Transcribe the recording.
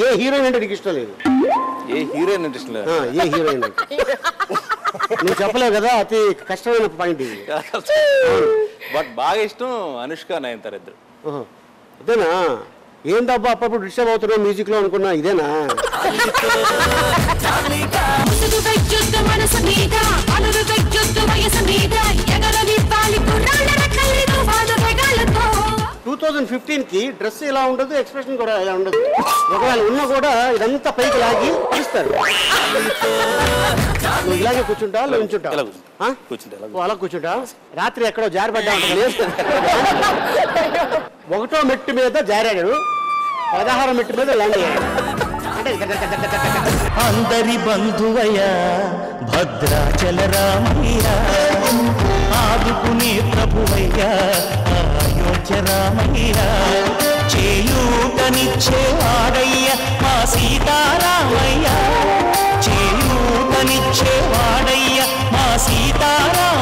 ఏ heroine అంటే నీకు ఇష్టం లేదు? ఏ హీరోయిన్ అంటే ఇష్టం లేదు? ఏ హీరోయిన్ నువ్వు చెప్పలేవు కదా, అతి కష్టమైన పాయింట్ ఇది. బట్ బాగా ఇష్టం అనుష్క నయనతార ఇద్దరు. అదేనా? ఏందబ్బా అప్పుడు డిస్టర్బ్ అవుతున్నావు మ్యూజిక్ లో అనుకున్నా, ఇదేనా? కి డ్రెస్ ఇలా ఉండదు, ఎక్స్ప్రెషన్ కూడా ఇలా ఉండదు. ఒకవేళ ఉన్నా కూడా ఇదంతా పైకి లాగి ఇస్తారు. నువ్వు ఇలాగే కూర్చుంటావా లేదా ఉంచుంటావా? అలా కూర్చుంటా. రాత్రి ఎక్కడో జారిపడ్డా ఉంటుంది. 1వ మెట్టు మీద జారాడు, 16వ మెట్టు మీద ల్యాండ్ అయ్యాడు. అందరి బంధువయ్యా భద్రాచల రామయ్య, ఆదుకునే ప్రభువయ్యా అయోధ్య రామయ్య, చేయూతనిచ్చేవాడయ్య మా సీతారామయ్య, చేయూతనిచ్చేవాడయ్య మా సీతారామయ్య.